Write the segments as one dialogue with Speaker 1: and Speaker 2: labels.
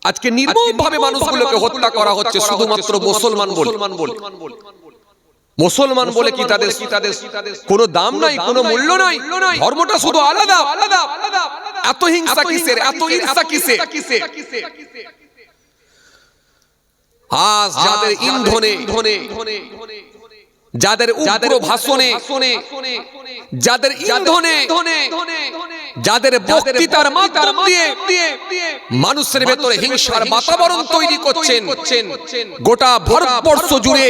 Speaker 1: আজকে নির্মমভাবে মানুষগুলোকে হত্যা করা হচ্ছে শুধুমাত্র মুসলমান বলে। মুসলমান বলে কি তাদের কোনো দাম নাই, কোনো মূল্য নাই? ধর্মটা শুধু আলাদা। এত হিংসা কিসের, এত ঈর্ষা কিসের? আজ যাদের ইন্ধনে, যাদের উগ্র ভাষণে, যাদের ইন্ধনে, যাদের বক্তৃতার মাধ্যম দিয়ে মানুষের ভেতরে হিংসার বাতাবরণ তৈরি করছেন, গোটা ভারতবর্ষ জুড়ে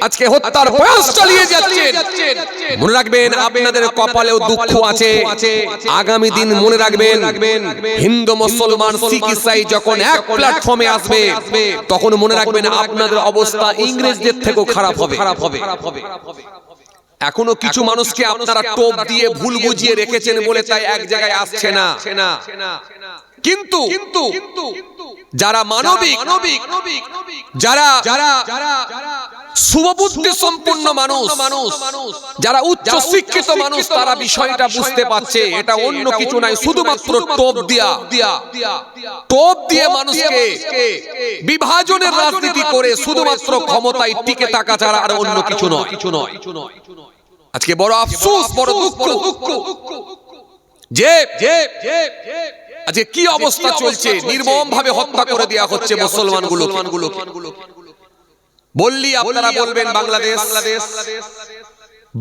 Speaker 1: আজকে হত্যার প্রয়াস চালিয়ে যাচ্ছেন। মনে রাখবেন আপনাদের কপালেও দুঃখ আছে। আগামী দিন মনে রাখবেন, হিন্দু মুসলমান শিখ ইসাই যখন এক প্ল্যাটফর্মে আসবে, তখন মনে রাখবেন আপনাদের অবস্থা ইংরেজদের থেকেও খারাপ হবে। এখনো কিছু মানুষকে আপনারা টোপ দিয়ে ভুল বুঝিয়ে রেখেছেন বলে তাই এক জায়গায় আসছে না। কিন্তু যারা মানবিক, যারা শুভবুদ্ধি সম্পন্ন মানুষ, যারা উচ্চ শিক্ষিত মানুষ, তারা বিষয়টা বুঝতে পারছে এটা অন্য কিছু নাই, শুধুমাত্র টোপ দিয়ে মানুষকে বিভাজনের রাজনীতি করে শুধুমাত্র ক্ষমতায় টিকে থাকা ছাড়া আর অন্য কিছু নয়। আজকে বড় আফসোস, বড় দুঃখ যে আজকে কি অবস্থা চলছে। নির্মম ভাবে হত্যা করে দেওয়া হচ্ছে মুসলমানগুলোকে। বললি আপনারা বলবেন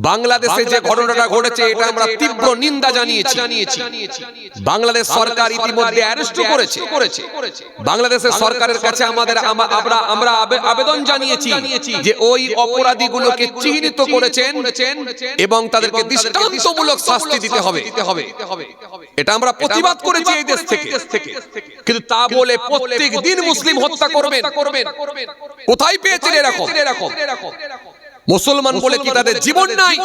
Speaker 1: বাংলাদেশে যে ঘটনাটা ঘটেছে এটা আমরা তীব্র নিন্দা জানিয়েছি। বাংলাদেশ সরকার ইতিমধ্যে অ্যারেস্ট করেছে। বাংলাদেশের সরকারের কাছে আমরা আবেদন জানিয়েছি যে ওই অপরাধীগুলোকে চিহ্নিত করেছেন এবং তাদেরকে দৃষ্টান্তমূলক শাস্তি দিতে হবে। এটা আমরা প্রতিবাদ করেছি এই দেশ থেকে। কিন্তু তা বলে প্রত্যেক দিন মুসলিম হত্যা করবেন, কোথায় পেয়েছেন এরকম? মুসলমান বলে কি তাদের জীবন নাই?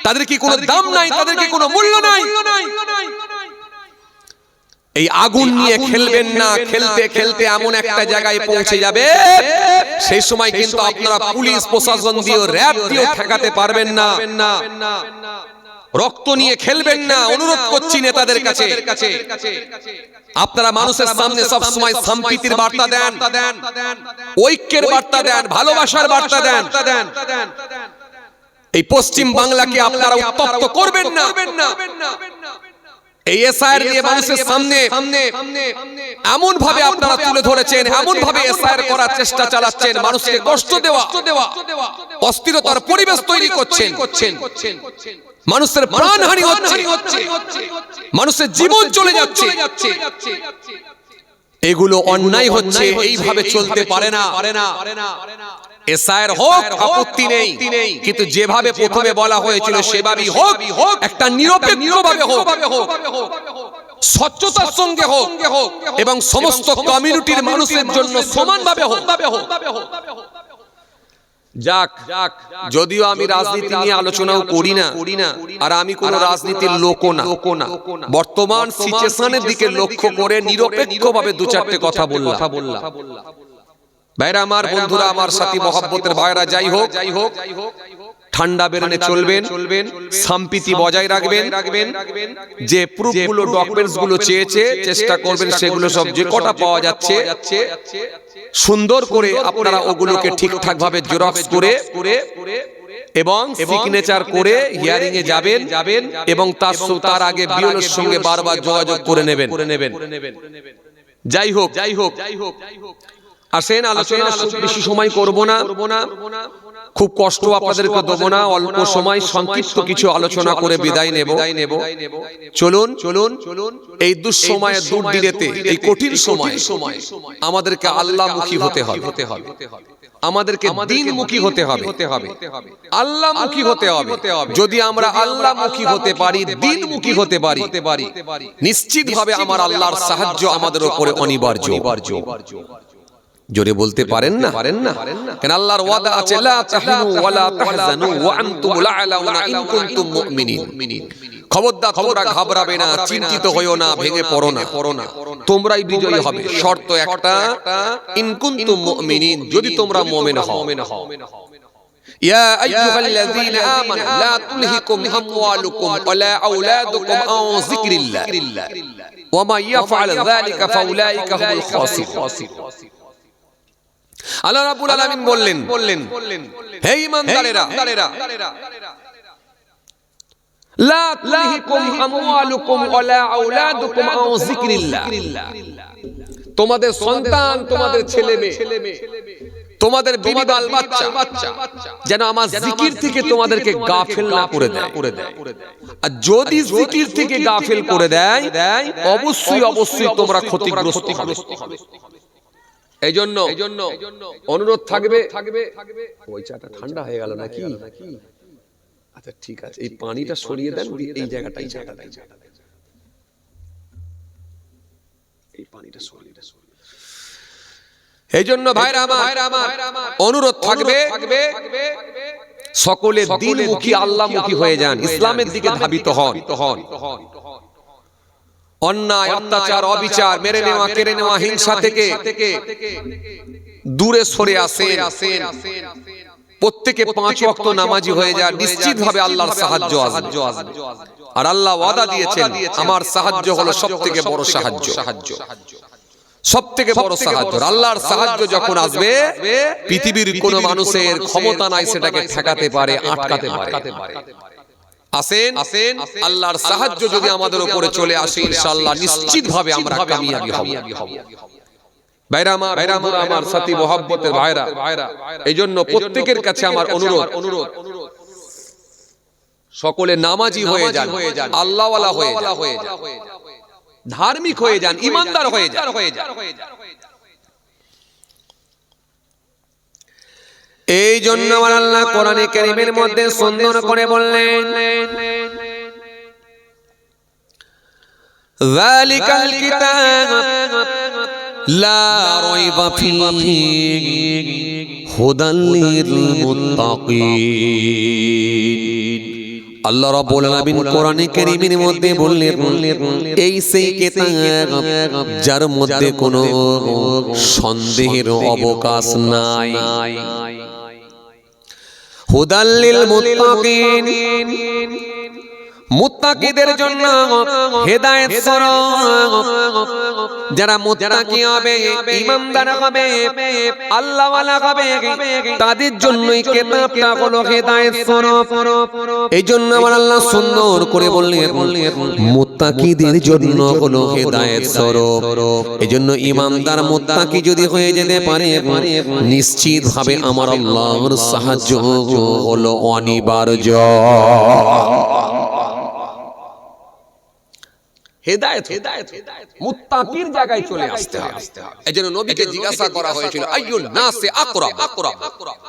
Speaker 1: তাদের কি কোনো দাম নাই? তাদের কি কোনো মূল্য নাই? এই আগুন নিয়ে খেলবেন না। খেলতে খেলতে এমন একটা জায়গায় পৌঁছে যাবে, সেই সময় কিন্তু আপনারা পুলিশ প্রশাসন দিয়ে, র‍্যাব দিয়ে ঠেকাতে পারবেন না। রক্ত নিয়ে খেলবেন না, অনুরোধ করছি নেতাদের কাছে। আপনারা মানুষের সামনে সব সময় সম্প্রীতির বার্তা দেন, ঐক্যের বার্তা দেন, ভালোবাসার বার্তা দেন। এই পশ্চিম বাংলাকে আপনারা উত্তপ্ত করবেন না। এই এসআইআর নিয়ে মানুষের সামনে এমন ভাবে আপনারা তুলে ধরেছেন, এমন ভাবে এসআইআর করার চেষ্টা চালাচ্ছেন, মানুষকে কষ্ট দেওয়া, অস্থিরতার পরিবেশ তৈরি করছেন। মানুষের প্রাণহানি হচ্ছে, মানুষের জীবন চলে যাচ্ছে। এগুলো অন্যায় হচ্ছে, এইভাবে চলতে পারে না। এসআইআর হোক, আপত্তি নেই, কিন্তু যেভাবে প্রথমে বলা হয়েছিল সেভাবেই হোক, একটা নিরপেক্ষভাবে হোক, স্বচ্ছতার সঙ্গে হোক এবং সমস্ত কমিউনিটির মানুষের জন্য সমানভাবে হোক। যাক, যদিও আমি রাজনীতি নিয়ে আলোচনাও করি না, আর আমি কোন রাজনীতির লোকও না। বর্তমান সিচুয়েশনের দিকে লক্ষ্য করে নিরপেক্ষভাবে দু চারটে কথা বললাম। ভাইরা আমার, বন্ধুরা আমার, সাথী মহব্বতের ভাইরা, যাই হোক, ঠান্ডা বেরোনে চলবেন, সম্প্রীতি বজায় রাখবেন। যে প্রুফগুলো, ডকুমেন্টস গুলো চেয়েছে, চেষ্টা করবেন সেগুলো সব যে কটা পাওয়া যাচ্ছে সুন্দর করে আপনারা ওগুলোকে ঠিকঠাক ভাবে জেরক্স করে এবং সিগনেচার করে হিয়ারিং এ যাবেন এবং তার আগে বিএলওর সঙ্গে বারবার যোগাযোগ করে নেবেন। যাই হোক, আসেন আলোচনা, বেশি সময় করব না, খুব কষ্ট আপনাদেরকে দেবো না, অল্প সময় সংক্ষিপ্ত কিছু আলোচনা করে বিদায় নেব। চলুন এই দুঃসময়ে, দুর্দিনেতে, এই কঠিন সময় আমাদেরকে আল্লাহমুখী হতে হবে, আমাদেরকে দ্বীনমুখী হতে হবে, আল্লাহমুখী হতে হবে। যদি আমরা আল্লাহমুখী হতে পারি, দ্বীনমুখী হতে পারি, নিশ্চিতভাবে আমার আল্লাহর সাহায্য আমাদের উপরে অনিবার্য। জোরে বলতে পারেন না? কেন আল্লাহর ওয়াদা আছে, লা তাহিনু ওয়া লা তাহজানু ওয়া আনতুমুল আ'লাউনা ইন কুনতুম মুমিনিন। খবরদার, তোমরা ঘাবড়াবে না, চিন্তিত হইও না, ভেঙে পড়ো না, তোমরাই বিজয়ী হবে। শর্ত একটা, ইন কুনতুম মুমিনিন, যদি তোমরা মুমিন হও। ইয়া আইয়ুহাল্লাযীনা আমানু লা তুলহিকুম আমওয়ালুকুম ওয়ালা আওলাদুকুম আন যিকরিল্লাহ ওয়া মান ইয়াফআল যালিকা ফাউলাইকা হুমুল খাসিরুন। আল্লাহ রাব্বুল আলামিন বললেন, হে ঈমানদারেরা, লা তুলহিকুম আমওয়ালুকুম ওয়ালা আওলাদুকুম আন যিকরিল্লাহ, তোমাদের সন্তান, তোমাদের ছেলে মেয়ে, তোমাদের বিবি বাল বাচ্চা যেন আমার জিকির থেকে তোমাদেরকে গাফিল না করে দেয়। আর যদি জিকির থেকে গাফিল করে দেয় অবশ্যই তোমরা ক্ষতিগ্রস্ত হবে। এই জন্য অনুরোধ থাকবে। ওই চাটা ঠান্ডা হয়ে গেল নাকি? আচ্ছা ঠিক আছে, এই পানিটা সরিয়ে দেন, এই জায়গাটাই এই পানিটা সরিয়ে দেন। এই জন্য ভাইরা আমার অনুরোধ থাকবে, সকলে দিনমুখী আল্লাহমুখী হয়ে যান, ইসলামের দিকে ধাবিত হন। অন্যায়, অত্যাচার, অবিচার, মেরে নেওয়া, কেড়ে নেওয়া, হিংসা থেকে দূরে সরে আসেন। প্রত্যেকে 5 ওয়াক্ত নামাজি হয়ে যান, নিশ্চিতভাবে আল্লাহর সাহায্য আসবে। আর আল্লাহ ওয়াদা দিয়েছেন, আমার সাহায্য হলো সবথেকে বড় সাহায্য। সবথেকে বড় সাহায্য, আল্লাহর সাহায্য যখন আসবে পৃথিবীর কোন মানুষের ক্ষমতা নাই সেটাকে ঠেকাতে পারে, আটকাতে পারে। আসেন, আল্লাহর সাহায্য যদি আমাদের উপরে চলে আসে ইনশাআল্লাহ নিশ্চিতভাবে আমরা কামিয়াবি হব। ভাইরা আমার সাথী মোহাব্বতের ভাইরা, এইজন্য প্রত্যেকের কাছে আমার অনুরোধ, সকলে নামাজি হয়ে যান, আল্লাহওয়ালা হয়ে যান, ধার্মিক হয়ে যান, ইমানদার হয়ে যান। এই জন্য আল্লাহ কোরআনে কারীমের মধ্যে সুন্দর করে বললেন, যালিকাল কিতাব লা রাইবা ফীহি হুদাল লিল মুত্তাকিন। আল্লাহ রাব্বুল আলামিন কোরআনে কারীমের মধ্যে বললেন, এই সেই কিতাব যার মধ্যে কোনো সন্দেহের অবকাশ নাই। হুদাল লিল মুত্তাকিন, মুত্তাকিদের জন্য হেদায়েত স্বরূপ। যারা মুত্তাকি হবে, ঈমানদার হবে, আল্লাহওয়ালা হবে, তাদের জন্যই কিতাবটা হলো হেদায়েত স্বরূপ। এই জন্য আমার আল্লাহ সুন্দর করে বললেন, মুত্তাকিদের জন্য হলো হেদায়েত স্বরূপ। এই জন্য ঈমানদার মুত্তাকি যদি হয়ে যেতে পারে নিশ্চিতভাবে আমার আল্লাহর সাহায্য হলো অনিবার্য। হেদায়েত মুত্তাকির জায়গায় চলে আসতে হবে। এজন্য নবীকে জিজ্ঞাসা করা হয়েছিল, আইয়ুন নাসি আকরাম,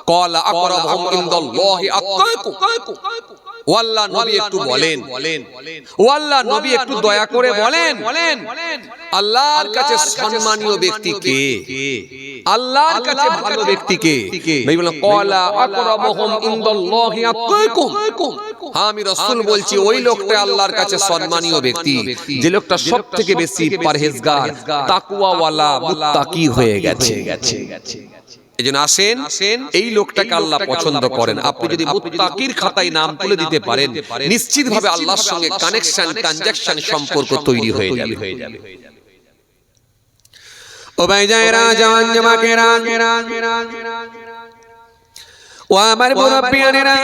Speaker 1: ক্বালা আকরামুহুম ইনদাল্লাহি আতকাকুম। ও আল্লাহ নবী একটু বলেন, ও আল্লাহ নবী একটু দয়া করে বলেন, আল্লাহর কাছে সম্মানীয় ব্যক্তি কে? আল্লাহর কাছে ভালো ব্যক্তি কে? নবী বলেন, ক্বালা আকরামুহুম ইনদাল্লাহি আতকাকুম। হ্যাঁ, আমি রাসূল বলছি, ওই লোকটা আল্লাহর কাছে সম্মানীয় ব্যক্তি যে লোকটা সবথেকে বেশি পরহেজগার, তাকওয়াওয়ালা, মুত্তাকি হয়ে গেছে। এজন্য আসেন, এই লোকটাকে আল্লাহ পছন্দ করেন। আপনি যদি মুত্তাকির খাতায় নাম তুলে দিতে পারেন নিশ্চিতভাবে আল্লাহর সঙ্গে কানেকশন, ট্রানজাকশন, সম্পর্ক তৈরি হয়ে যাবে। ও ভাইজানেরা, জওয়ান জামাকেরা, ও আমার মুরব্বিয়ানেরা,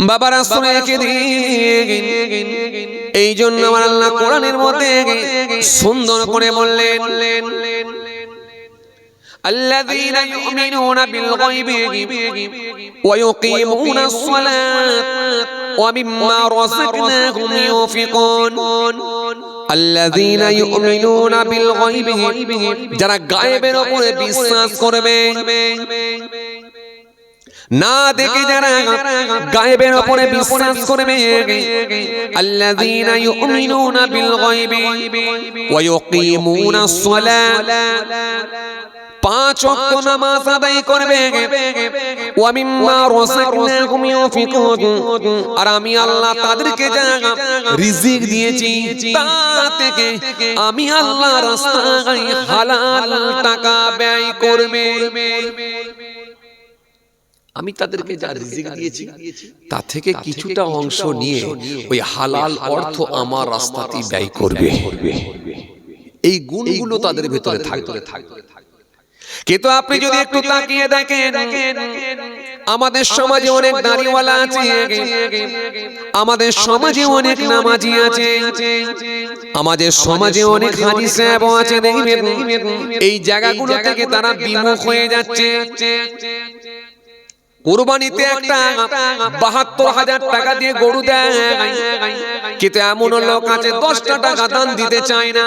Speaker 1: বাবারা শুনে রেখে দিন। এই জন্য আমার আল্লাহ কোরআনের মধ্যে সুন্দর করে বললেন, الذين يؤمنون بالغيب ويقيمون الصلاة ومما رزقناهم ينفقون। الذين يؤمنون بالغيب, যারা গায়েবের উপরে বিশ্বাস করবে, না দেখে যারা গায়েবের উপরে বিশ্বাস করবে। আল্লাযীনা ইউমিনুনা বিল গায়বি ওয়া ইউকিমুনাস সালাত, 5 ওয়াক্ত নামাজ আদায় করবে। ওয়া মিম্মা রাযাকনাহুম ইউনফিকুন, আর আমি আল্লাহ তাদেরকে যা রিজিক দিয়েছি তা থেকে আমি আল্লাহ রাস্তায় হালাল টাকা ব্যয় করবে। আমি তাদেরকে যা রিজিক দিয়েছি তা থেকে কিছুটা অংশ নিয়ে ওই হালাল অর্থ আমার রাস্তাতেই ব্যয় করবে। এই গুণগুলো তাদের ভেতরে থাকবে। কিন্তু আপনি যদি একটু তাকিয়ে দেখেন, আমাদের সমাজে অনেক দাড়িওয়ালা আছে, আমাদের সমাজে অনেক নামাজি আছে, আমাদের সমাজে অনেক হাজি সাহেব আছে, দেখবেন এই জায়গাগুলো থেকে তারা বিমুখ হয়ে যাচ্ছে। কুরবানিতে একটা ৭২,০০০ টাকা দিয়ে গরু দেয়, কিন্তু এমন লোক আছে ১০টা টাকা দান দিতে চায় না।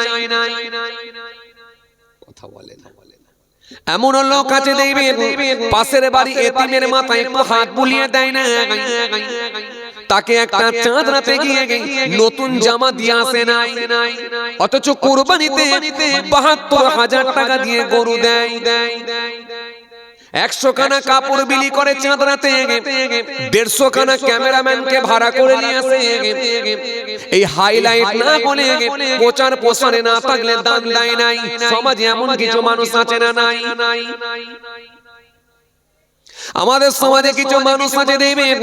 Speaker 1: কথা বলে না। এমন লোক আছে দেখবেন পাশের বাড়ি এতিমের মাথায় একটু হাত বুলিয়ে দেয় না, তাকে একটা চাঁদ রাতে গিয়ে নতুন জামা দিয়ে আসে না, অথচ কুরবানিতে ৭২,০০০ টাকা দিয়ে গরু দেয়। ১০০ খানা কাপড় বিলি করে চাঁদ রাতে, ১৫০ খানা ক্যামেরাম্যানকে ভাড়া করে নিয়ে আসে। এই হাইলাইট না বলে প্রচার প্রসারে না থাকলে দান দেয় নাই। সমাজে এমন কিছু মানুষ আছে না নাই? আমাদের সমাজে কিছু মানুষ আছে দেখবেন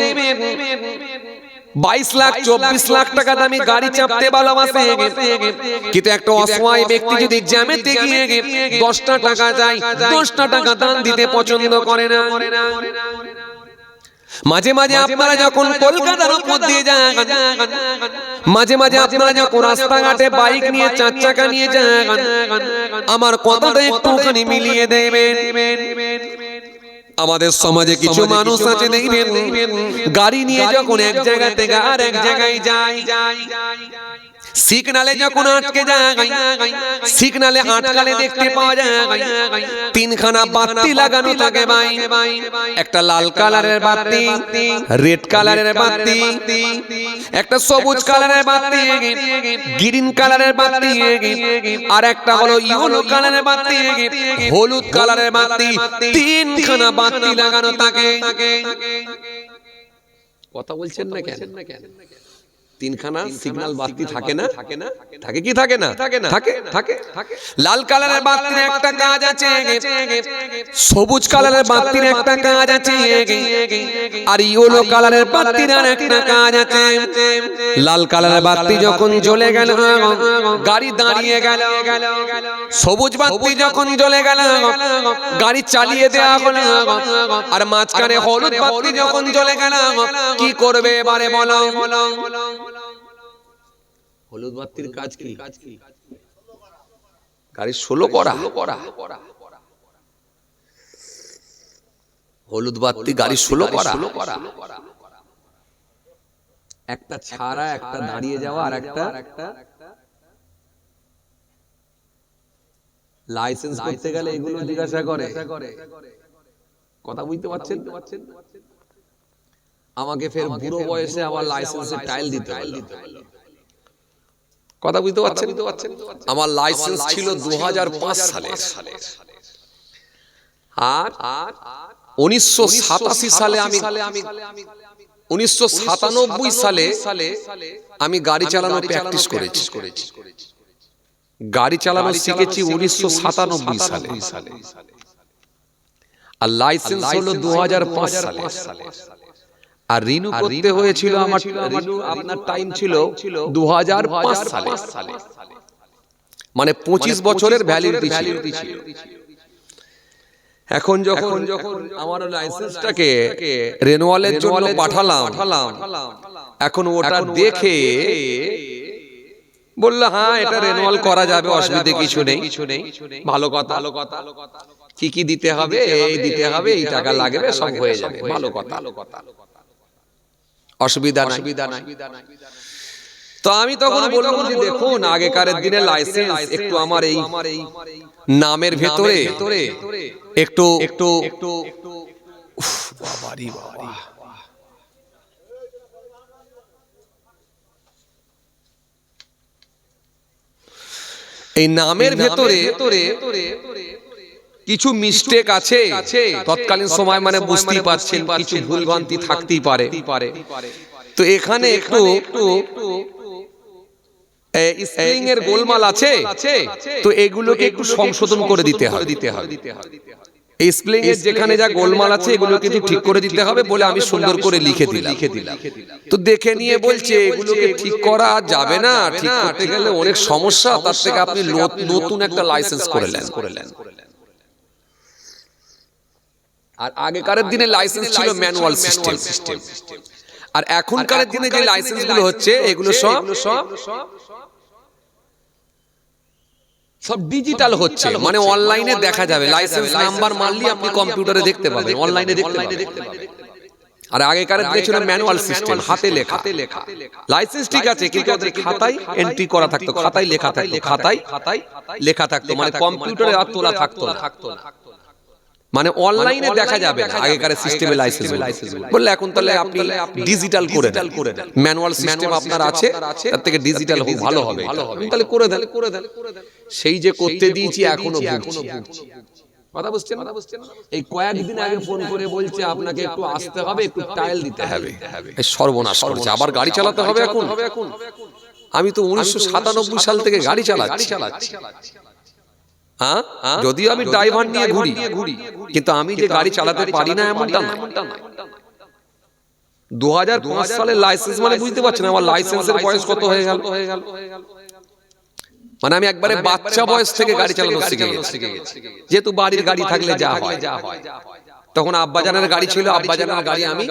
Speaker 1: 22 লাখ 24 লাখ টাকা দামি গাড়ি চাপতে ভালোবাসে, কিন্তু একটা অসহায় ব্যক্তি যদি জ্যামেতে গিয়ে 10টা টাকা যায়, 10টা টাকা দান দিতে পছন্দ করে না। মাঝে মাঝে আপনারা যখন কলকাতার উপর দিয়ে যান, মাঝে মাঝে আপনারা যখন রাস্তাঘাটে বাইক নিয়ে 4 চাকা নিয়ে যান, আমার কথাটা একটুখানি মিলিয়ে দেবেন। আমাদের সমাজে কিছু মানুষ আছে দেখবেন গাড়ি নিয়ে যখন এক জায়গা থেকে আর এক জায়গায় যায়, সিগনালে যখন আটকে যায়, সিগনালে আটকালে দেখতে পাওয়া যায় 3খানা বাতি লাগানো থাকে ভাই। একটা লাল কালারের বাতি, রেড কালারের বাতি, একটা সবুজ কালারের বাতি, গ্রিন কালারের বাতি, আর একটা হলো ইয়েলো কালারের বাতি, হলুদ কালারের বাতি। 3খানা বাতি লাগানো থাকে। কথা বলছেন না কেন? 3খানা সিগন্যাল বাতি থাকে না? থাকে কি থাকে না? থাকে। লাল কালারের বাতির একটা কাজ আছে, সবুজ কালারের বাতির একটা কাজ আছে, আর ইয়েলো কালারের বাতির আর একটা কাজ আছে। লাল কালারের বাতি যখন জ্বলে গেল গাড়ি দাঁড়িয়ে গেল, সবুজ বাতি যখন জ্বলে গেল গাড়ি চালিয়ে দেওয়া হলো, আর মাঝখানে হলুদ বাতি যখন জ্বলে গেল কি করবে এবারে বলো? হলুদ বাতির কাজ কি? গাড়ি স্লো করা। হলুদ বাতি গাড়ি স্লো করা, একটা ছাড়া, একটা দাঁড়িয়ে যাওয়া, আর একটা লাইসেন্স করতে গেলে এগুলো জিজ্ঞাসা করে। কথা বুঝতে পারছেন? আমাকে ফের বুড়ো বয়সে আবার লাইসেন্সের টাইল দিতে হলো। কথা বুঝতে পারছেন? আমার লাইসেন্স ছিল 2005 সালে, আর 1987 সালে আমি 1997 সালে আমি গাড়ি চালানো প্র্যাকটিস করেছি। গাড়ি চালানো শিখেছি 1997 সালে, আর লাইসেন্স হলো 2005 সালে। আর রিনিউ করতে হয়েছিল আমার, আপনার টাইম ছিল 2005 সালে, মানে 25 বছরের ভ্যালিডিটি ছিল। এখন যখন আমার লাইসেন্সটাকে রিনিউয়ালের জন্য পাঠালাম, এখন ওটা দেখে বলল হ্যাঁ এটা রিনিউয়াল করা যাবে, অসুবিধা কিছু নেই। ভালো কথা। কি কি দিতে হবে? এই দিতে হবে, এই টাকা লাগবে, সব হয়ে যাবে। ভালো কথা, অসুবিধা নাই। তো আমি তখন বললাম যে দেখুন আগেকার দিনে লাইসেন্স একটু আমার এই নামের ভেতরে একটু বাবারি বাবা, এই নামের ভেতরে কিছু মিস্টেক আছে। তৎকালীন সময় মানে বুঝতেই পারছেন কিছু ভুলভ্রান্তি থাকতেই পারে। তো এখানে একটু স্পেলিং এর গোলমাল আছে, তো এগুলোকে একটু সংশোধন করে দিতে হবে। এই স্পেলিং এর যেখানে যা গোলমাল আছে এগুলো কিন্তু ঠিক করে দিতে হবে বলে আমি সুন্দর করে লিখে দিলাম। তো দেখে নিয়ে বলছে এগুলোকে ঠিক করা যাবে না, ঠিক করতে গেলে অনেক সমস্যা, তার থেকে আপনি নতুন একটা লাইসেন্স করে নেন। আর আগেকার দিনে লাইসেন্স ছিল ম্যানুয়াল সিস্টেম, আর এখনকার দিনে যে লাইসেন্স গুলো হচ্ছে এগুলো সব ডিজিটাল হচ্ছে, মানে অনলাইনে দেখা যাবে। লাইসেন্স নাম্বার মারলি আপনি কম্পিউটারে দেখতে পাবেন, অনলাইনে দেখতে পাবেন। আর আগেকার দিনে ছিল ম্যানুয়াল সিস্টেম, হাতে লেখা। লাইসেন্স ঠিক আছে, কিন্তু ওদের খাতায় এন্ট্রি করা থাকতো, খাতায় লেখা থাকতো, খাতায় লেখা থাকতো, মানে কম্পিউটারে আর তোলা থাকতো না। মানে অনলাইনে দেখা যাবে না আগেকার সিস্টেমে লাইসেন্স বললে। এখন তাহলে আপনি ডিজিটাল করে দেন, ম্যানুয়াল সিস্টেম আপনার আছে, তার থেকে ডিজিটাল হোক ভালো হবে, তাহলে করে দেন। সেই যে করতে দিয়েছি এখনো ভুগছি। কথা বুঝছেন? এই কয়েকদিন আগে ফোন করে বলছে আপনাকে একটু আসতে হবে, একটু টাইল দিতে হবে। এই সর্বনাশ করছে, আবার গাড়ি চালাতে হবে এখন। আমি তো 1997 সাল থেকে গাড়ি চালাচ্ছি। যদিও আমি ড্রাইভার নিয়ে ঘুরি, কিন্তু আমি যে গাড়ি চালাতে পারি না এমনটা না। 2005 সালের লাইসেন্স, মানে বুঝতে পারছেন আমার লাইসেন্সের বয়স কত হয়ে গেল। মানে আমি একবারে বাচ্চা বয়স থেকে গাড়ি চালানো শিখে গেছি। যেহেতু বাড়ির গাড়ি থাকলে যা হয়, তখন আব্বাজানের গাড়ি ছিল, আব্বাজানের গাড়ি আমি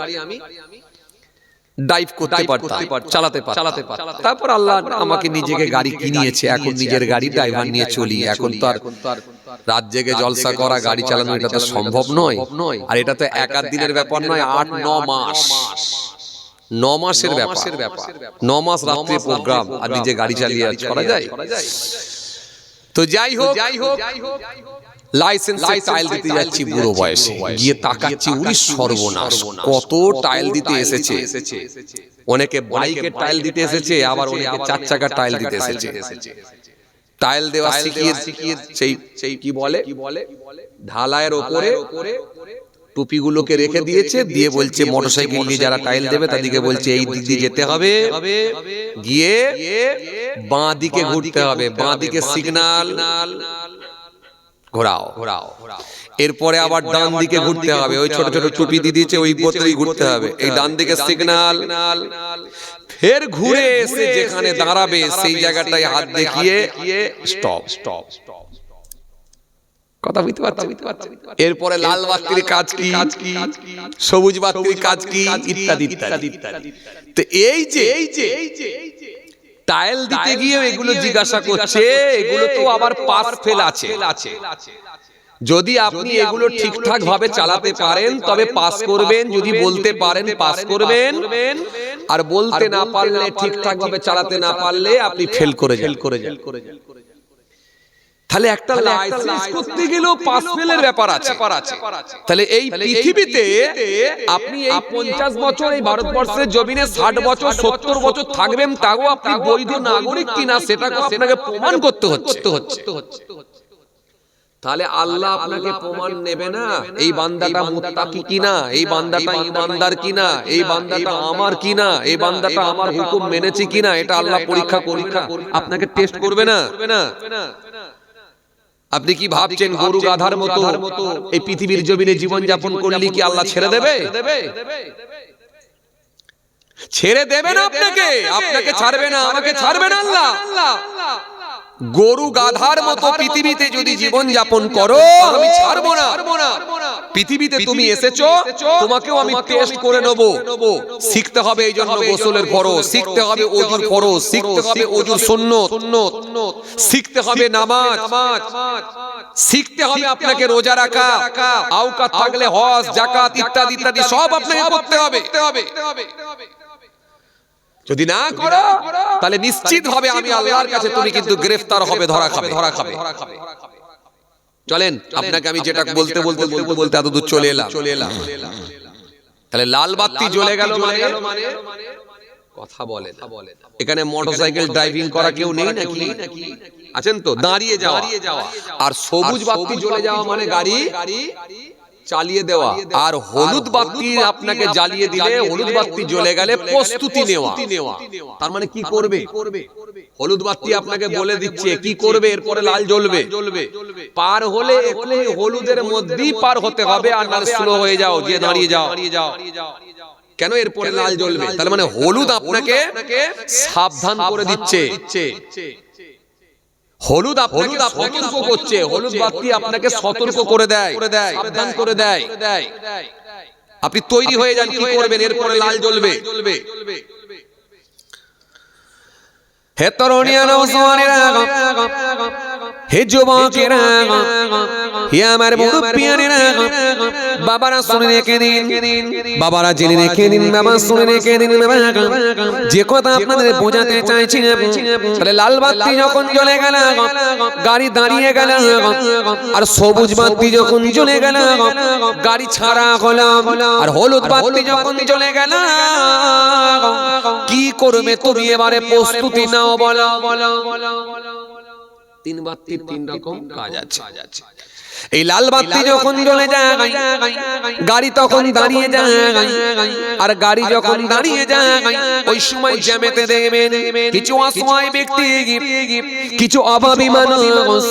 Speaker 1: ড্রাইভ করতে পারতাম, চালাতে পারতাম। তারপর আল্লাহ আমাকে নিজেকে গাড়ি কিনিয়েছে, এখন নিজের গাড়ি ড্রাইভার নিয়ে চলি। এখন তো আর রাত জেগে জলসা করা, গাড়ি চালানো এটা তো সম্ভব নয়। আর এটা তো এক আধ দিনের ব্যাপার নয়, 8-9 মাস, 9 মাসের ব্যাপার। 9 মাস রাত্রে প্রোগ্রাম, আর নিজে গাড়ি চালিয়ে করা যায়? তো যাই হোক, লাইসেন্সে টাইল দিতে যাচ্ছি বুড়ো বয়সে, গিয়ে তাকাচ্ছি উরি সর্বনাশ, কত টাইল দিতে এসেছে। অনেকে বাইকের টাইল দিতে এসেছে, আবার অনেকে 4 চাকার টাইল দিতে এসেছে। টাইল দেওয়া শিখিয়ে সেই কি বলে ঢালাইয়ের উপরে টুপিগুলোকে রেখে দিয়েছে, দিয়ে বলছে মোটরসাইকেল নিয়ে যারা টাইল দেবে তাদেরকে বলছে এই দিক দিয়ে যেতে হবে, গিয়ে বাঁ দিকে ঘুরতে হবে, বাঁ দিকে সিগন্যাল ঘোরাও। এরপরে আবার ডান দিকে ঘুরতে হবে, ওই ছোট ছোট টুপি দিয়ে দিয়েছে ওই পথেই ঘুরতে হবে। এই ডান দিকে সিগন্যাল, ফের ঘুরে এসে যেখানে দাঁড়াবে সেই জায়গাটায় হাত দেখিয়ে স্টপ। কথা বুঝতে পারছেন? এরপরে লাল বাতির কাজ কি, সবুজ বাতির কাজ কি, ইত্যাদি ইত্যাদি। তো এই যে টাইল দিতে গিয়ে এগুলো জিজ্ঞাসা করছে, এগুলো তো আবার পাস ফেল আছে। যদি আপনি এগুলো ঠিকঠাক ভাবে চালাতে পারেন তবে পাস করবেন, যদি বলতে পারেন পাস করবেন, আর বলতে না পারলে, ঠিকঠাক ভাবে চালাতে না পারলে আপনি ফেল করে যান। তাহলে একটা লাইসেন্স করতে গেলেও পাস ফেলের ব্যাপার আছে। তাহলে এই পৃথিবীতে আপনি এই 50 বছর এই ভারতবর্ষের জমিনে 60 বছর 70 বছর থাকবেন, তাও আপনি বৈধ নাগরিক কিনা সেটাকে আপনাকে প্রমাণ করতে হচ্ছে। তাহলে আল্লাহ আপনাকে প্রমাণ নেবে না এই বান্দাটা মুত্তাকি কিনা, এই বান্দাটা ঈমানদার কিনা, এই বান্দাটা আমার কিনা, এই বান্দাটা আমার হুকুম মেনেছে কিনা, এটা আল্লাহ পরীক্ষা আপনাকে টেস্ট করবে না। আপনি কি ভাবছেন গরু গাধার মতো এই পৃথিবীর জমিনে জীবন যাপন করলে কি আল্লাহ ছেড়ে দেবে? ছেড়ে দেবে না আপনাকে ছাড়বে না, আমাকে ছাড়বে না আল্লাহ। গরু গাধার মতো পৃথিবীতে যদি জীবন যাপন করো আমি ছাড়বো না। পৃথিবীতে তুমি এসেছো, তোমাকেও আমি টেস্ট করে নেব। শিখতে হবে এই জন্য গোসলের ফরজ, শিখতে হবে ওযুর ফরজ, শিখতে হবে ওযুর সুন্নত, শিখতে হবে নামাজ, শিখতে হবে আপনাকে রোজা রাখা, আওকাত থাকলে হজ, যাকাত ইত্যাদি ইত্যাদি সব আপনাকে করতে হবে। যদি না করো তাহলে নিশ্চিত হবে আমি আল্লাহর কাছে তুমি কিন্তু গ্রেফতার হবে, ধরা খাবে। চলেন আপনাকে আমি যেটা বলতে এত দূর চলে এলাম। তাহলে লাল বাতি জ্বলে গেল মানে কথা বলে না। এখানে মোটরসাইকেল ড্রাইভিং করা কেউ নেই নাকি? আছেন তো? দাঁড়িয়ে যাওয়া। আর সবুজ বাতি জ্বলে যাওয়া মানে গাড়ি চালিয়ে দেওয়া। আর হলুদ বাতি আপনাকে জ্বালিয়ে দিলে, হলুদ বাতি জ্বলে গেলে প্রস্তুতি নেওয়া। তার মানে কি করবে? হলুদ বাতি আপনাকে বলে দিচ্ছে কি করবে, এরপরে লাল জ্বলবে। পার হলে এক্ষুনি হলুদের মধ্যেই পার হতে হবে, আর না স্লো হয়ে যাও, যে দাঁড়িয়ে যাও। কেন? এরপরে লাল জ্বলবে। তার মানে হলুদ আপনাকে সাবধান করে দিচ্ছে, হলুদ আপনাকে সতর্ক করছে, হলুদ বাতি আপনাকে সতর্ক করে দেয়, সাবধান করে দেয়। আপনি তৈরি হয়ে যান, কি করবেন, এরপরে লাল জ্বলবে। হে তরুণীরা, নওজওয়ানেরা, হে যুবকেরা, হে আমার মুরব্বিয়ানেরা, বাবারা শুনে রেখে দিন, বাবারা জেনে রেখে দিন, বাবা শুনে রেখে দিন। বাবা, যে কথা আপনাদের বোঝাতে চাইছি, তাহলে লাল বাতি যখন জ্বলে গেল, গাড়ি দাঁড়িয়ে গেল, আর সবুজ বাতি যখন জ্বলে গেল, গাড়ি ছাড়া হলো, আর হলুদ বাতি যখন জ্বলে গেল, কি করবে তুমি এবারে? প্রস্তুতি নাও, বলো। তিন বাতির তিন রকম কাজ আছে। এই লাল বাতি যখন জ্বলে যায়, গাড়ি তখন দাঁড়িয়ে যায়, আর গাড়ি যখন দাঁড়িয়ে যায়, ওই সময় জ্যামেতে দেখবেন কিছু অসহায় ব্যক্তি, কিছু অভাবী মানুষ,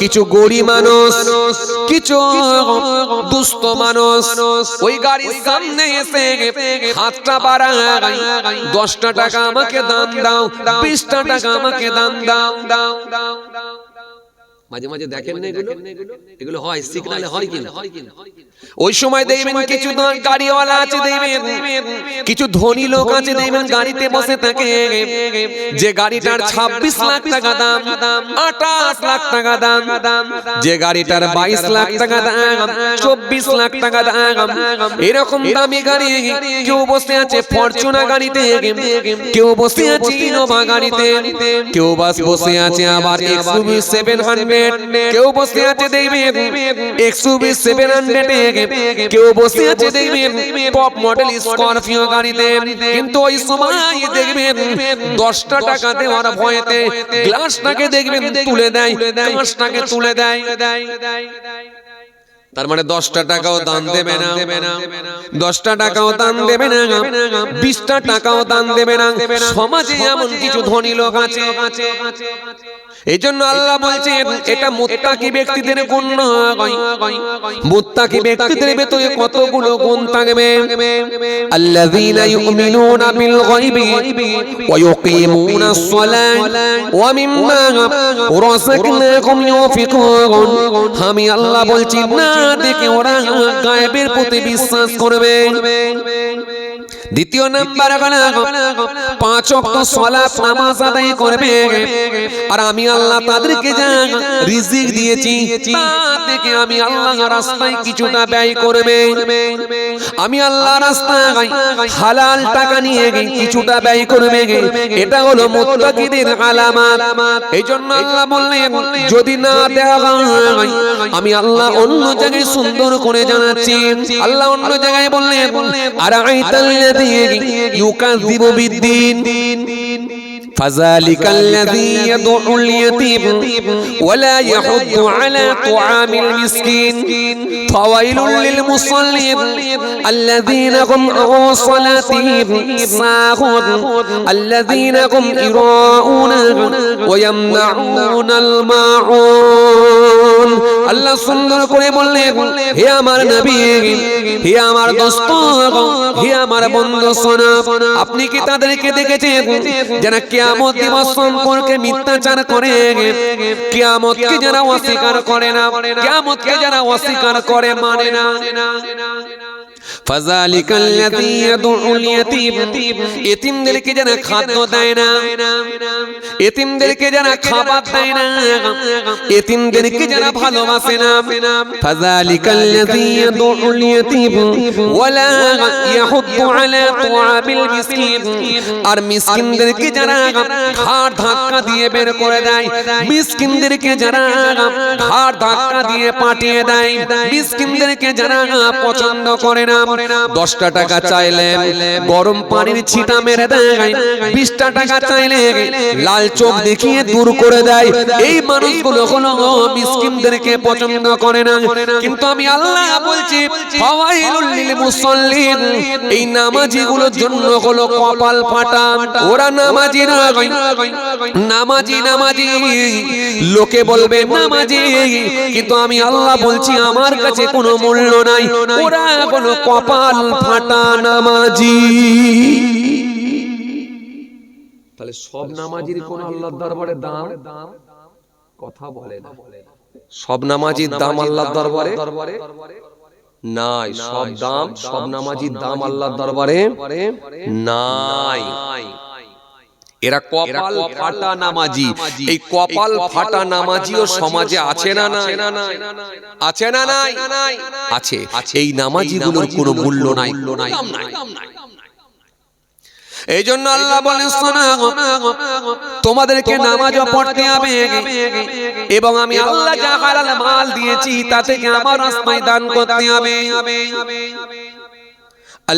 Speaker 1: কিছু গরিব মানুষ, কিছু দুস্থ মানুষ ওই গাড়ির সামনে এসে হাতটা বাড়ায়, 10টা টাকা আমাকে দান দাও, 20টা টাকা আমাকে দান দাও। মাঝে মাঝে দেখেন না এগুলো হয়, সিগনালে হয় কিনা? ওই সময় দেখবেন কিছু গাড়িওয়ালা আছে, দেখবেন কিছু ধনী লোক আছে, দেখবেন গাড়িতে বসে থাকে, যে গাড়িটার 26 লাখ টাকা দাম, 28 লাখ টাকা দাম, যে গাড়িটার 22 লাখ টাকা দাম, 24 লাখ টাকা দাম, এরকম দামি গাড়ি কেউ বসে আছে ফরচুনা গাড়িতে, কেউ বসে আছে ইনোভা গাড়িতে, কেউ বসে আছে আবার XUV 700, কেউ বসে আছে দেখবেন XUV 700, কেউ বসে আছে দেখবেন টপ মডেল স্করপিও গাড়িতে। কিন্তু ওই সময় দেখবেন 10টা টাকা দেওয়ার ভয়েতে গ্লাসটাকে দেখবেন তুলে দেয়, কাঁচটাকে তুলে দেয়। তার মানে 10টা টাকাও দান দেবে না, 10টা টাকাও দান দেবে না, 20টা টাকাও দান দেবে না। সমাজে এমন কিছু ধনী লোক আছে। এই জন্য আল্লাহ বলছেন এটা মুত্তাকি ব্যক্তিদের গুণ নয়। মুত্তাকি ব্যক্তিদের ভেতরে কতগুলো গুণ থাকবে। আল্লাযীনা ইউমিনুনা বিল গায়বি ওয়া ইউকিমুনাস সালাতা ওয়া মিম্মা রাযাকনাহুম ইউনফিকুন। আমি আল্লাহ বলছি না দেখে ওরা গায়েবের প্রতি বিশ্বাস করবে। দ্বিতীয় নাম্বার হলো 5 ওয়াক্ত সালাত নামাজ আদায় করবে, আর আমি আল্লাহ তাদেরকে যা রিজিক দিয়েছি তা থেকে আমি আল্লাহর রাস্তায় কিছুটা ব্যয় করবে। আমি আল্লাহর রাস্তায় হালাল টাকা নিয়ে কিছুটা ব্যয় করবে। এটা হলো মুত্তাকিদের আলামত। এইজন্য আল্লাহ বললেন যদি না দেওয়া হয় আমি আল্লাহ অন্য জায়গায় সুন্দর করে জানাচ্ছি। আল্লাহ অন্য জায়গায় বললেন আরাআইতাল্লাযী يكذب بالدين فذلك الذي يدعو اليتيم ولا يحض على طعام المسكين فويل للمصلين الذين هم عن صلاتهم ساهون الذين هم يراءون ويمنعون الماعون। আল্লাহ সুন্দর করে বললেন হে আমার নবী, হে আমার দোস্ত, হে আমার বন্ধু, শোনো আপনি কি তাদেরকে দেখেছেন যারা কিয়ামত দিবস সম্পর্কে মিথ্যাচার করে, কিয়ামতকে যারা অস্বীকার করে না, কিয়ামতকে যারা অস্বীকার করে মানে না। فذلك الذي يدعو اليتيم এতিমদেরকে যারা খাদ্য দেয় না, এতিমদেরকে যারা খাবার দেয় না, এতিমদেরকে যারা ভালোবাসে না, فذلك الذي يدعو اليتيم ولا يحض على طعام المسكين আর মিসকিনদেরকে যারা ঘাড় ধাক্কা দিয়ে বের করে দেয়, মিসকিনদেরকে যারা ঘাড় ধাক্কা দিয়ে পাঠিয়ে দেয়, মিসকিনদেরকে যারা পছন্দ করে না, 10টা টাকা চাইলে গরম পানির ছিটা মেরে দেয়, 20টা টাকা চাইলে লাল চোখ দেখিয়ে দূর করে দেয়। এই মানুষগুলো হলো মিসকিনদেরকে পছন্দ করে না। কিন্তু আমি আল্লাহ বলছি ফাওয়াইলুল লিল মুসাল্লিন, এই নামাজিগুলোর জন্য হলো কপাল ফাটা। ওরা নামাজি না, নামাজি নামাজি লোকে বলবে নামাজি, কিন্তু আমি আল্লাহ বলছি আমার কাছে কোনো মূল্য নাই। ওরা কোনো কপাল ফাটা নামাজি। তাহলে সব নামাজির কোন আল্লাহর দরবারে দাম? কথা বলে না। সব নামাজির দাম আল্লাহর দরবারে নাই। সব দাম, সব নামাজির দাম আল্লাহর দরবারে নাই। এরা কপাল ফাটা নামাজি। এই কপাল ফাটা নামাজিও সমাজে আছে না নাই? আছে না নাই? আছে। এই নামাজিগুলোর কোনো মূল্য নাই, দাম নাই। এই জন্য আল্লাহ বলেন শোনো, তোমাদেরকে নামাজও পড়তে হবে এবং আমি আল্লাহ যা হালাল মাল দিয়েছি তা থেকে আমার রাস্তায় দান করতে হবে।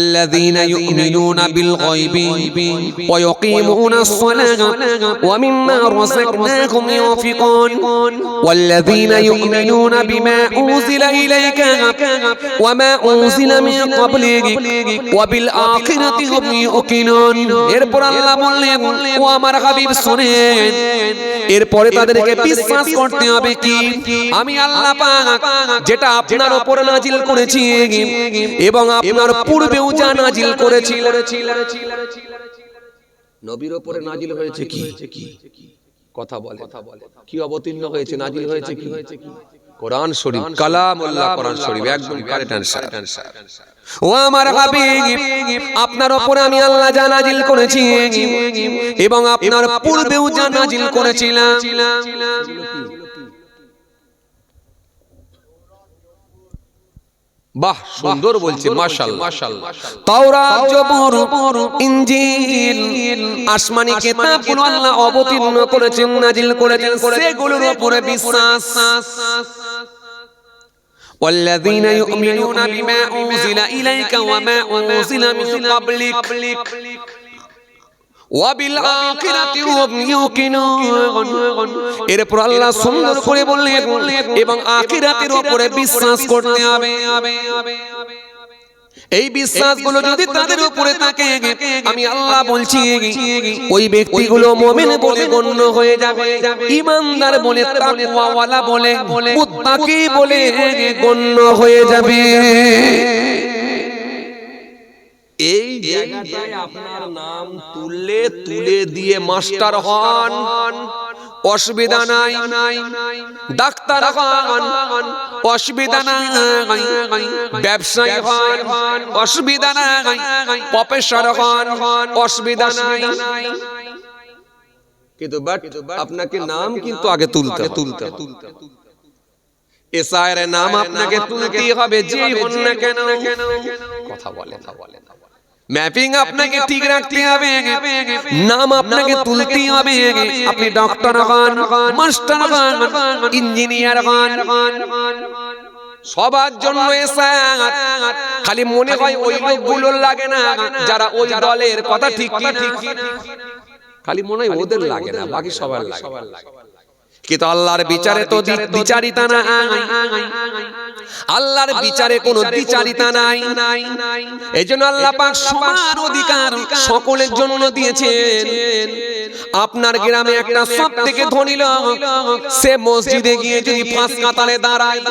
Speaker 1: الذين يؤمنون بالغيب ويقيمون الصلاة ومما رزقناهم ينفقون والذين يؤمنون بما أنزل إليك وما أنزل من قبلك وبالآخرة هم يوقنون। এরপর আল্লাহ বললেন ও আমার হাবিব শুনেন, এরপরে তাদেরকে বিশ্বাস করতে হবে কি আমি আল্লাহ পাক যেটা আপনার উপর নাজিল করেছি এবং আপনার পূর্বে নাজিল করেছিল। নবীর উপরে নাজিল হয়েছে কি? কথা বলে কি অবতীর্ণ হয়েছে, নাজিল হয়েছে কি? কোরআন শরীফ, কালামুল্লাহ কোরআন শরীফ। একদম কারেক্ট আনসার। ও আমার হাবিব, আপনার উপরে আমি আল্লাহ যা নাজিল করেছি এবং আপনার পূর্বেও যা নাজিল করেছিলাম। বাহ, সুন্দর বলছে, মাশাআল্লাহ। তাওরাত, জবুর, ইনজিল, আসমানি কিতাবগুলো আল্লাহ অবতীর্ণ করেছেন, নাজিল করেছেন, সেগুলোর উপরে বিশ্বাস। والذين يؤمنون بما أنزل إليك وما أنزل من قبلك وبالآخرة هم يوقنون। এরপর আল্লাহ সুন্দর করে বললেন এবং আখিরাতের উপরে বিশ্বাস করতে হবে। এই বিশ্বাসগুলো যদি তাদের উপরে থাকে আমি আল্লাহ বলছি ওই ব্যক্তিগুলো মুমিন বলে গণ্য হয়ে যাবে, ঈমানদার বলে, তাকওয়াওয়ালা বলে, মুত্তাকি বলে গণ্য হয়ে যাবে। এই জায়গাটায় আপনার নাম তুলে দিয়ে মাস্টার হন, অসুবিধা নাই। ডাক্তার হন, অসুবিধা নাই। ব্যবসায়ী হন, অসুবিধা নাই। প্রফেসর হন, অসুবিধা নাই। কিন্তু আপনাকে নাম কিন্তু আগে তুলতে এসআইয়ের নাম আপনাকে তুলতেই হবে, যে হন না কেন। কথা বলে না। ম্যাপিং আপনাকে ঠিক রাখতে হবে, নাম আপনাকে তুলতেই হবে। আপনি ডক্টর হন, মাস্টার হন, ইঞ্জিনিয়ার হন, সবার জন্য এসআই। খালি মনে হয় ওই লোকগুলো লাগে না যারা ওই দলের কথা ঠিক কি ঠিক, খালি মনে হয় ওদের লাগে না, বাকি সবার লাগে। কিন্তু আল্লাহর বিচারে তো দ্বিচারিতা না, আল্লাহর বিচারে কোনো দ্বিচারিতা নাই। এইজন্য আল্লাহ পাক সমান অধিকার সকলের জন্য দিয়েছেন। আপনার গ্রামে একটা সবথেকে ধনী লোক, সে মসজিদে গিয়ে যদি পাঁচ কাতারে দাঁড়ায়,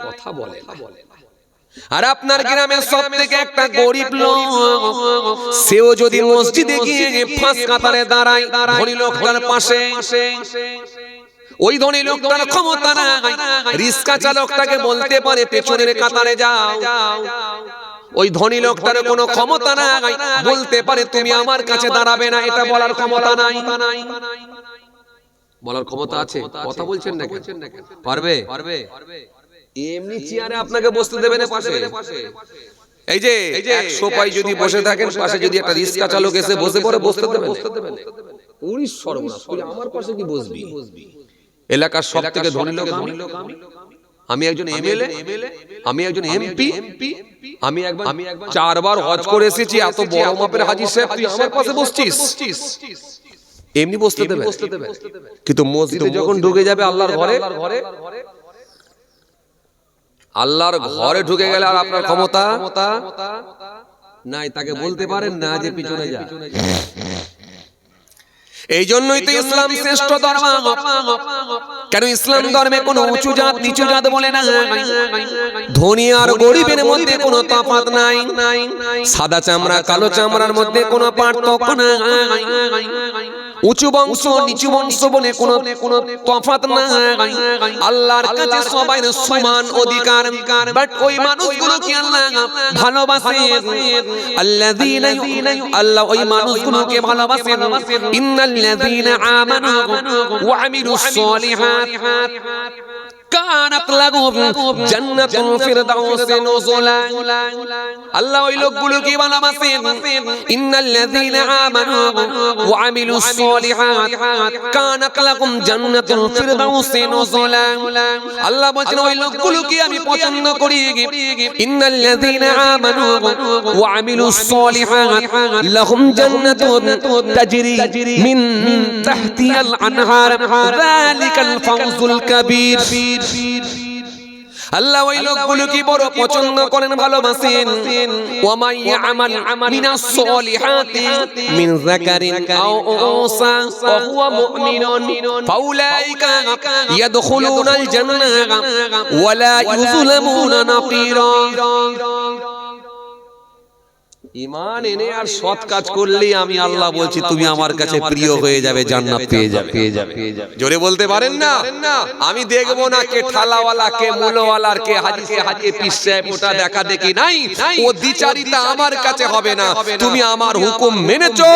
Speaker 1: কথা বলে না। আর আপনার গ্রামে সবথেকে একটা গরিব লোক, সেও যদি মসজিদে গিয়ে পাঁচ কাতারে দাঁড়ায় ধনী লোকটার পাশে, ওই ধনী লোকটার ক্ষমতা নাই, রিক্সা চালকটাকে বলতে পারে পেছনের কাতারে যাও। ওই ধনী লোকটার কোনো ক্ষমতা নাই, বলতে পারে তুমি আমার কাছে দাঁড়াবে না, এটা বলার ক্ষমতা নাই। বলার ক্ষমতা আছে? কথা বলছেন না? পারবে? এমনি চেয়ারে আপনাকে বসতে দেবে না পাশে? এই যে 100 পাই যদি বসে থাকেন, পাশে যদি একটা রিক্সা চালক এসে বসে পড়ে, বসতে দেবে না? উনি সর্বনাশ, আমার পাশে কি বসবি? এলাকার সবথেকে ধনী লোক আমি, আমি একজন এমএলএ, আমি একজন এমপি, আমি একবার 4 বার হজ করে এসেছি, এত বড় মাপের হাজী সাহেব, তুই আমার পাশে বসছিস? এমনি বসতে দেবে? কিন্তু মসজিদে যখন ঢুকে যাবে আল্লাহর ঘরে, আল্লাহর ঘরে ঢুকে গেলে আর আপনার ক্ষমতা নাই, তাকে বলতে পারেন না যে পিছনে যা। এই জন্যই তো ইসলাম শ্রেষ্ঠ ধর্ম। কেন ইসলাম ধর্মে কোনো উঁচু জাত নিচু জাত বলে না, ধনী আর গরিবের মধ্যে কোনো তফাৎ নাই, সাদা চামড়া কালো চামড়ার মধ্যে কোনো পার্থক্য নাই, উঁচু বংশ নিচু বংশ বলে কোনো তফাৎ নাই। আল্লাহর কাছে সবাই সমান অধিকার। বাট ওই মানুষগুলো কি আল্লাহ ভালোবাসে? আল্লাযীনা আল্লাহ ওই মানুষগুলোকে ভালোবাসেন। ইন্নাল্লাযীনা আমানু ওয়া আমিলুস সালিহাত কানাত লাহুম জান্নাতুল ফিরদাউসি নুজুলা। আল্লাহ ওই লোকগুলোকে ভালোবাসেন। ইন্নাল্লাযীনা আমানু ওয়া আমিলুস সালিহাত কানাত লাহুম জান্নাতুল ফিরদাউসি নুজুলা। আল্লাহ বলেন ওই লোকগুলোকে আমি পছন্দ করি। ইন্নাল্লাযীনা আমানু ওয়া আমিলুস সালিহাত লাহুম জান্নাতুন তাজরি মিন তাহতিহাল আনহার যালিকাল ফাওজুল কাবীর। আল্লাহ ওই লোকগুলোকে বড় পছন্দ করেন, ভালোবাসেন। ওয়া মান ইয়ামাল মিনাস সলিহাতি মিন যাকারিন আও উনসা ওয়া হুয়া মুমিনুন ফাউলাইকা ইয়াদখুলুনাল জান্নাহ ওয়া লা ইউযলামুনা নাকিরা। ঈমান এনে আর সৎ কাজ করলেই আমি আল্লাহ বলছি তুমি আমার কাছে প্রিয় হয়ে যাবে, জান্নাত পেয়ে যাবে। জোরে বলতে পারেন না? আমি দেখব না কে ঠালাওয়ালা, কে মুলোওয়ালা, কে হাজি পীর সাহেব, ওটা দেখা দেখি নাই। ও দ্বিচারিতা আমার কাছে হবে না। তুমি আমার হুকুম মেনেছো,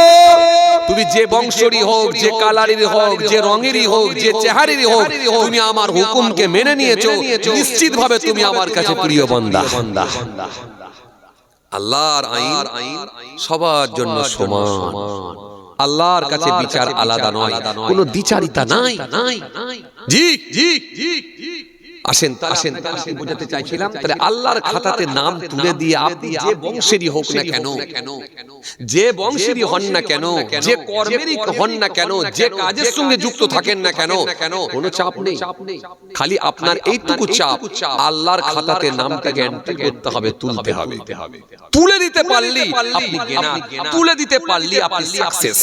Speaker 1: তুমি যে বংশেরই হোক, যে কালারেরই হোক, যে রঙেরই হোক, যে চেহারেরই হোক, তুমি আমার হুকুমকে মেনে নিয়েছো, নিশ্চিতভাবে তুমি আমার কাছে প্রিয় বান্দা। আল্লাহর আইন সবার জন্য সমান। আল্লাহর কাছে বিচার আলাদা নয়, কোনো দ্বিচারিতা নাই। জি জি জি আসেন বোঝাতে চাইছিলাম, তাহলে আল্লাহর খাতাতে নাম তুলে দিয়ে আপনি যে বংশেরই হোক না কেন, যে বংশেরই হন না কেন, যে কর্মেরই হন না কেন, যে কাজের সঙ্গে যুক্ত থাকেন না কেন, কোনো চাপ নেই। খালি আপনার এইটুকু চাপ, আল্লাহর খাতাতে নামটাকে এন্ট্রি করতে হবে, তুলতে হবে। তুলে দিতে পারলি আপনি জ্ঞানী, তুলে দিতে পারলি আপনি সাকসেস।